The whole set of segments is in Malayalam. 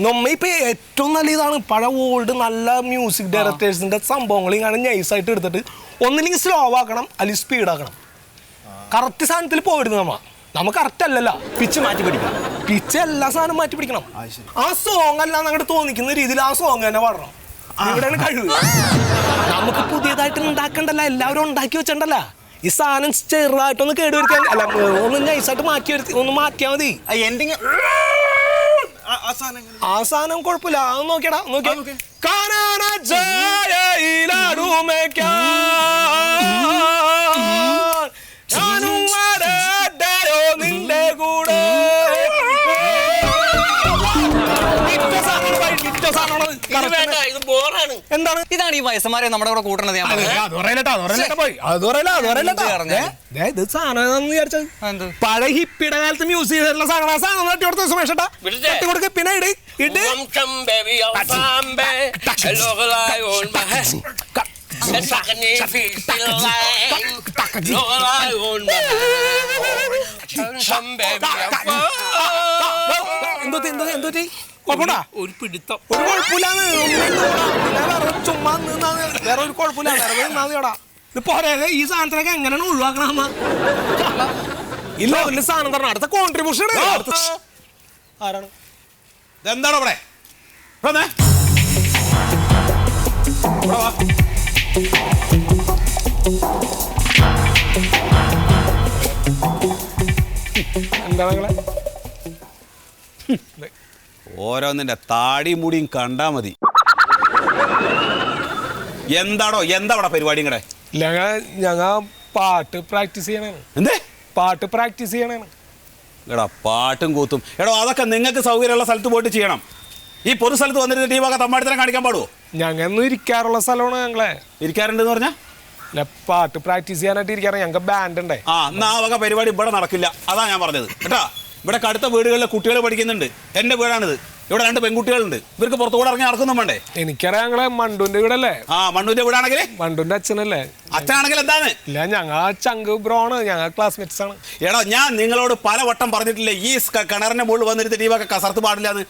നമ്മളിപ്പോൾ ഏറ്റവും നല്ല ഇതാണ് പഴയ ഓൾഡ് നല്ല മ്യൂസിക് ഡയറക്ടേഴ്സിൻ്റെ സംഭവങ്ങൾ ഇങ്ങനെ നൈസായിട്ട് എടുത്തിട്ട് ഒന്നില്ലെങ്കിൽ സ്ലോ ആക്കണം അല്ലെങ്കിൽ സ്പീഡാക്കണം. കറക്റ്റ് സാധനത്തിൽ പോയിടുന്നു നമുക്ക് കറക്റ്റ് അല്ലല്ലോ. പിച്ച് മാറ്റി പിടിക്കണം. പിച്ച് എല്ലാ സാധനം മാറ്റി പിടിക്കണം. ആ സോങ് അല്ല അങ്ങോട്ട് തോന്നിക്കുന്ന രീതിയിൽ ആ സോങ് തന്നെ പാടണം. ഇവിടെയാണ് കഴിവ്. നമുക്ക് പുതിയതായിട്ട് ഉണ്ടാക്കണ്ടല്ല, എല്ലാവരും ഉണ്ടാക്കി വെച്ചിട്ടുണ്ടല്ല. ഈ സാധനം ചെറുതായിട്ടൊന്ന് കേടുവരുത്താൻ അല്ല, ഒന്ന് നൈസായിട്ട് ഒന്ന് മാറ്റിയാൽ മതി. ആ സാധനം കുഴപ്പമില്ല. അത് നോക്കിയടാ, നോക്കിയോ നിന്റെ കൂടെ എന്താണ് ഇതാണ് ഈ വയസ്സന്മാരെ നമ്മുടെ കൂടെ കൂട്ടണത്. പഴയ ഹിപ്പിയുടെ കാലത്ത് മ്യൂസിക് ചെയ്തിട്ടുള്ള സാധനം തട്ടിക്കൊടുത്ത സുമേഷേട്ടാ തട്ടിക്കൊടുക്ക. പിന്നെ ഇട് ഒരു പിടുത്തം. ഒരു കുഴപ്പമില്ലാന്ന് ചുമ്മാ നിന്നാന്ന് വേറെ ഒരു കുഴപ്പമില്ല. വേറെ നിന്നാതിയോടാ ഇത് പോരെ. ഈ സാധനത്തിനൊക്കെ എങ്ങനെയാണ് ഒഴിവാക്കണം? ഇല്ല വലിയ സാധനം തരണം. അടുത്ത കോൺട്രിബ്യൂഷൻ ആരാണ്? എന്താണോ ഇവിടെ? എന്താണ് ഓരോന്നിന്റെ താടി മുടിയും കണ്ടാ മതി. എന്താണോ എന്താ അവിടെ പരിപാടി? ഇങ്ങടെ ഞങ്ങ പാട്ട് പ്രാക്ടീസ് ചെയ്യണേ. എന്തേ പാട്ട് പ്രാക്ടീസ് ചെയ്യണേ? എടാ പാട്ടും കൂത്തും എടോ അതൊക്കെ നിങ്ങൾക്ക് സൗകര്യമുള്ള സ്ഥലത്ത് പോയിട്ട് ചെയ്യണം. ഈ പൊതു സ്ഥലത്ത് വന്നിരുന്നിട്ട് ഈ വക തമ്മാടിത്തരം കാണിക്കാൻ പാടുവോ? ഞങ്ങൊന്നും ഇരിക്കാറുള്ള സ്ഥലമാണ്. ഞങ്ങളെ ഇരിക്കാറുണ്ടെന്ന് പറഞ്ഞാ പാട്ട് പ്രാക്ടീസ് ചെയ്യാനായിട്ട് ഇരിക്കാറ്. ഞങ്ങൾക്ക് ബാൻഡ് ഉണ്ടേ. എന്നാ ആ വക പരിപാടി ഇവിടെ നടക്കില്ല. അതാ ഞാൻ പറഞ്ഞത് കേട്ടാ. ഇവിടെ അടുത്ത വീടുകളിലെ കുട്ടികൾ പഠിക്കുന്നുണ്ട്. എൻ്റെ വീടാണിത്. ഇവിടെ 2 പെൺകുട്ടികളുണ്ട്. ഇവർക്ക് പുറത്തു കൂടെ ഇറങ്ങി നടക്കുന്നു വേണ്ടേ? എനിക്കറിയാം. ഞങ്ങളെ മണ്ടുവിന്റെ വീടല്ലേ? മണ്ടുവിന്റെ വീടാണെങ്കിൽ മണ്ടുവിന്റെ അച്ഛനല്ലേ? അച്ഛനാണെങ്കിൽ എന്താണ്? ഇല്ല, ഞങ്ങൾ ചങ്ക് ബ്രോണ്. ഞങ്ങൾ ക്ലാസ്മേറ്റ്സ് ആണ്. എടാ ഞാൻ നിങ്ങളോട് പല വട്ടം പറഞ്ഞിട്ടില്ലേ ഈ കിണറിന്റെ മുകളിൽ വന്നിരുന്നിട്ട് ഈ വക കസർത്ത് പാടില്ലാന്ന്?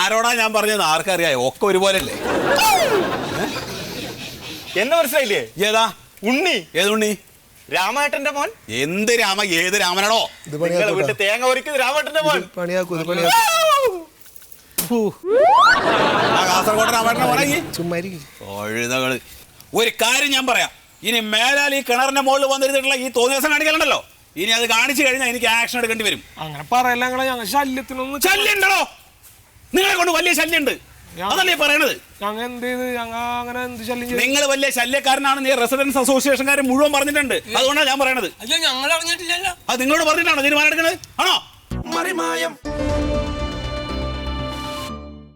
ആരോടാ ഞാൻ പറഞ്ഞത്? ആർക്കറിയാം? ഒക്കെ ഒരുപോലെ അല്ലേ? എന്നെ മനസ്സിലായില്ലേ? ഏതാ ഉണ്ണി? ഏത് ഉണ്ണി? രാമേട്ടന്റെ മോൻ. എന്ത് രാമ? ഏത് രാമനാണോ? വീട്ടിൽ തേങ്ങ ഒരുക്കുന്നത് രാമേട്ടന്റെ മോൻ. കാസർഗോഡ് രാമേട്ടന്റെ മോനെ ചുമ്മാ. ഒരു കാര്യം ഞാൻ പറയാം. ഇനി മേലാൽ ഈ കിണറിന്റെ മുകളിൽ വന്നിരുന്നിട്ടുള്ള ഈ തോന്നിയാസം കാണിക്കലുണ്ടല്ലോ, ഇനി അത് കാണിച്ചു കഴിഞ്ഞാൽ എനിക്ക് ആക്ഷൻ എടുക്കേണ്ടി വരും. അങ്ങനെ പറയല്ല. ഞങ്ങൾ ശല്യത്തിനൊന്നും ശല്യം ഉണ്ടോ? നിങ്ങളെ കൊണ്ട് വലിയ ശല്യം ഉണ്ട്. അതല്ലേ പറയണത്? ഞങ്ങൾ എന്ത് ചെയ്ത്? ഞങ്ങൾ അങ്ങനെ എന്ത് ശല്യം? നിങ്ങൾ വലിയ ശല്യക്കാരനാണ് നീ റെസിഡൻസ് അസോസിയേഷൻകാരെ മുഴുവൻ പറഞ്ഞിട്ടുണ്ട്. അതുകൊണ്ടാണ് ഞാൻ പറയണത്. ഞങ്ങൾ അറിഞ്ഞിട്ടില്ലല്ലോ. അത് നിങ്ങളോട് പറഞ്ഞിട്ടാണോ തീരുമാനം എടുക്കണത്? ആണോ? മറിമായം